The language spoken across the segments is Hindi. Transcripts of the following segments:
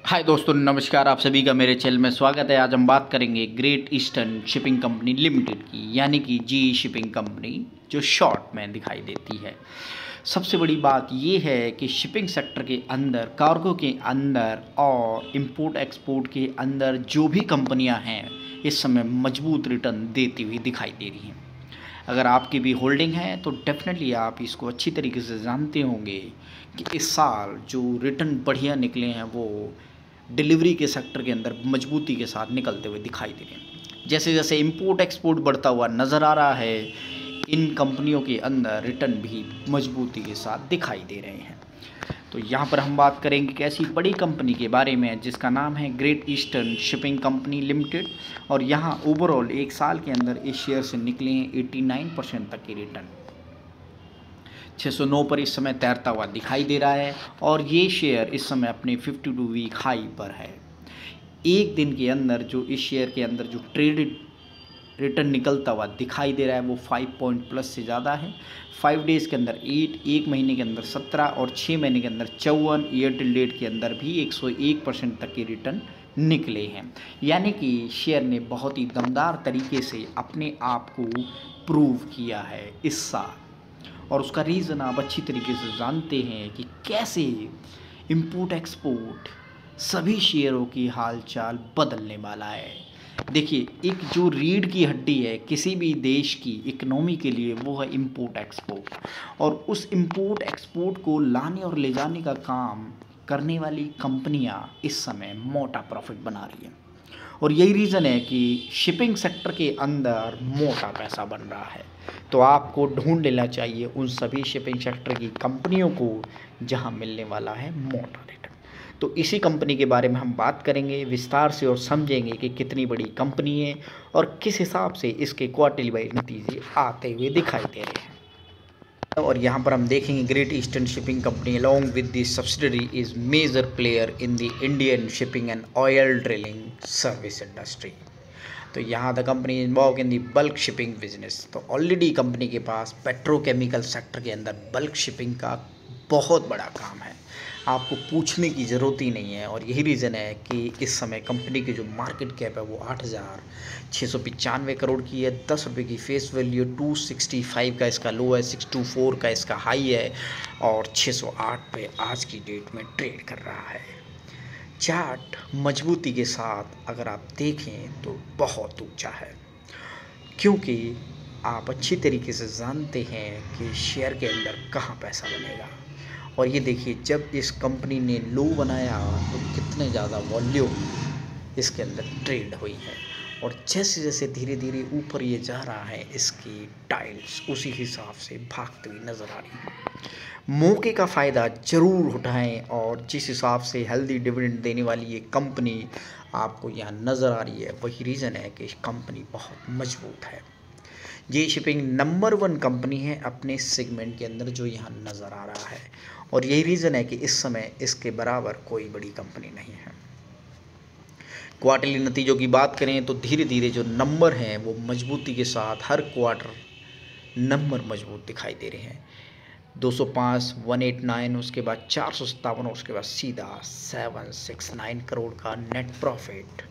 हाय दोस्तों, नमस्कार। आप सभी का मेरे चैनल में स्वागत है। आज हम बात करेंगे great Eastern Shipping company limited की, यानी कि जी शिपिंग कंपनी, जो शॉर्ट में दिखाई देती है। सबसे बड़ी बात ये है कि शिपिंग सेक्टर के अंदर, कार्गो के अंदर और इंपोर्ट एक्सपोर्ट के अंदर जो भी कंपनियां हैं इस समय मजबूत रिटर्न देती हुई दिखाई दे रही हैं। अगर आपकी भी होल्डिंग है तो डेफिनेटली आप इसको अच्छी तरीके से जानते होंगे कि इस साल जो रिटर्न बढ़िया निकले हैं वो डिलीवरी के सेक्टर के अंदर मजबूती के साथ निकलते हुए दिखाई दे रहे हैं। जैसे जैसे इंपोर्ट एक्सपोर्ट बढ़ता हुआ नज़र आ रहा है, इन कंपनियों के अंदर रिटर्न भी मजबूती के साथ दिखाई दे रहे हैं। तो यहाँ पर हम बात करेंगे कि ऐसी बड़ी कंपनी के बारे में जिसका नाम है great Eastern Shipping company limited, और यहाँ ओवरऑल एक साल के अंदर इस शेयर से निकले हैं 89% तक के रिटर्न। 609 पर इस समय तैरता हुआ दिखाई दे रहा है और ये शेयर इस समय अपने 52 वीक हाई पर है। एक दिन के अंदर जो इस शेयर के अंदर जो ट्रेडेड रिटर्न निकलता हुआ दिखाई दे रहा है वो 5 पॉइंट प्लस से ज़्यादा है। 5 डेज़ के अंदर 8, एक महीने के अंदर 17 और 6 महीने के अंदर 54, ईयर टिल डेट के अंदर भी 101% तक के रिटर्न निकले हैं। यानी कि शेयर ने बहुत ही दमदार तरीके से अपने आप को प्रूव किया है इस साल, और उसका रीज़न आप अच्छी तरीके से जानते हैं कि कैसे इंपोर्ट एक्सपोर्ट सभी शेयरों की हालचाल बदलने वाला है। देखिए, एक जो रीढ़ की हड्डी है किसी भी देश की इकोनॉमी के लिए वो है इंपोर्ट एक्सपोर्ट, और उस इंपोर्ट एक्सपोर्ट को लाने और ले जाने का काम करने वाली कंपनियां इस समय मोटा प्रॉफिट बना रही हैं, और यही रीज़न है कि शिपिंग सेक्टर के अंदर मोटा पैसा बन रहा है। तो आपको ढूंढ लेना चाहिए उन सभी शिपिंग सेक्टर की कंपनियों को जहां मिलने वाला है मोटा रिटर्न। तो इसी कंपनी के बारे में हम बात करेंगे विस्तार से और समझेंगे कि कितनी बड़ी कंपनी है और किस हिसाब से इसके क्वार्टरली वाइज नतीजे आते हुए दिखाई दे रहे हैं। और यहाँ पर हम देखेंगे Great Eastern Shipping Company along with the subsidiary is major player in the Indian shipping and oil drilling service industry. तो यहाँ the company involve in the bulk shipping business. तो ऑलरेडी कंपनी के पास पेट्रोकेमिकल सेक्टर के अंदर बल्क शिपिंग का बहुत बड़ा काम है, आपको पूछने की ज़रूरत ही नहीं है। और यही रीज़न है कि इस समय कंपनी की जो मार्केट कैप है वो 8,695 करोड़ की है। 10 रुपये की फेस वैल्यू, 265 का इसका लो है, 624 का इसका हाई है, और 608 पे आज की डेट में ट्रेड कर रहा है। चार्ट मजबूती के साथ अगर आप देखें तो बहुत ऊंचा है, क्योंकि आप अच्छी तरीके से जानते हैं कि शेयर के अंदर कहाँ पैसा बनेगा। और ये देखिए, जब इस कंपनी ने लो बनाया तो कितने ज़्यादा वॉल्यूम इसके अंदर ट्रेड हुई है, और जैसे जैसे धीरे धीरे ऊपर ये जा रहा है इसकी टाइल्स उसी हिसाब से भागती हुई नज़र आ रही है। मौके का फ़ायदा ज़रूर उठाएं, और जिस हिसाब से हेल्दी डिविडेंड देने वाली ये कंपनी आपको यहाँ नज़र आ रही है वही रीज़न है कि कंपनी बहुत मजबूत है। ये शिपिंग नंबर 1 कंपनी है अपने सेगमेंट के अंदर जो यहाँ नज़र आ रहा है, और यही रीज़न है कि इस समय इसके बराबर कोई बड़ी कंपनी नहीं है। क्वार्टरली नतीजों की बात करें तो धीरे धीरे जो नंबर हैं वो मजबूती के साथ हर क्वार्टर नंबर मजबूत दिखाई दे रहे हैं। 205, 189, उसके बाद 457, उसके बाद सीधा 769 करोड़ का नेट प्रॉफिट।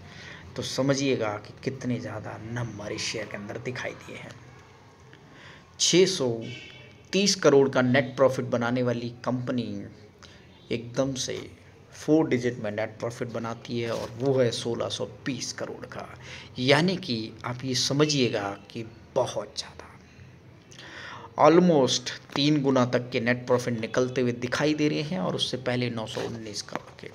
तो समझिएगा कि कितने ज़्यादा नंबर इस शेयर के अंदर दिखाई दिए हैं। 630 करोड़ का नेट प्रॉफिट बनाने वाली कंपनी एकदम से 4 डिजिट में नेट प्रॉफिट बनाती है, और वो है 1620 करोड़ का। यानी कि आप ये समझिएगा कि बहुत ज़्यादा, ऑलमोस्ट 3 गुना तक के नेट प्रॉफिट निकलते हुए दिखाई दे रहे हैं, और उससे पहले 919 करोड़ के।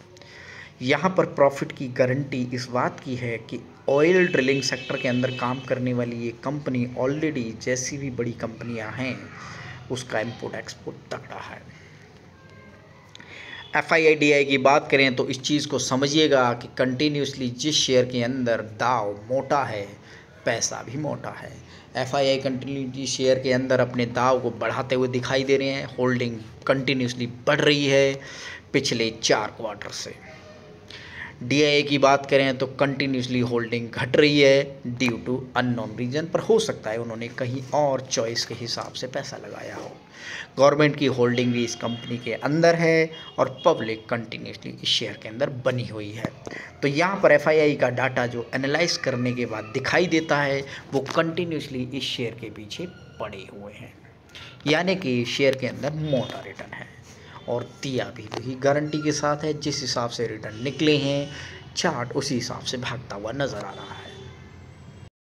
यहाँ पर प्रॉफिट की गारंटी इस बात की है कि ऑयल ड्रिलिंग सेक्टर के अंदर काम करने वाली ये कंपनी ऑलरेडी जैसी भी बड़ी कंपनियां हैं उसका इंपोर्ट एक्सपोर्ट तगड़ा है। FII की बात करें तो इस चीज़ को समझिएगा कि कंटिन्यूसली जिस शेयर के अंदर दाव मोटा है पैसा भी मोटा है। FII कंटिन्यूसली शेयर के अंदर अपने दाव को बढ़ाते हुए दिखाई दे रहे हैं, होल्डिंग कंटिन्यूसली बढ़ रही है पिछले 4 क्वार्टर से। DIA की बात करें तो कंटिन्यूसली होल्डिंग घट रही है ड्यू टू अननोन रीजन, पर हो सकता है उन्होंने कहीं और चॉइस के हिसाब से पैसा लगाया हो। गवर्नमेंट की होल्डिंग भी इस कंपनी के अंदर है और पब्लिक कंटिन्यूसली इस शेयर के अंदर बनी हुई है। तो यहाँ पर FII का डाटा जो एनालाइज करने के बाद दिखाई देता है वो कंटिन्यूसली इस शेयर के पीछे पड़े हुए हैं, यानी कि शेयर के अंदर मोटा रिटर्न है और दिया भी वही गारंटी के साथ है। जिस हिसाब से रिटर्न निकले हैं चार्ट उसी हिसाब से भागता हुआ नज़र आ रहा है।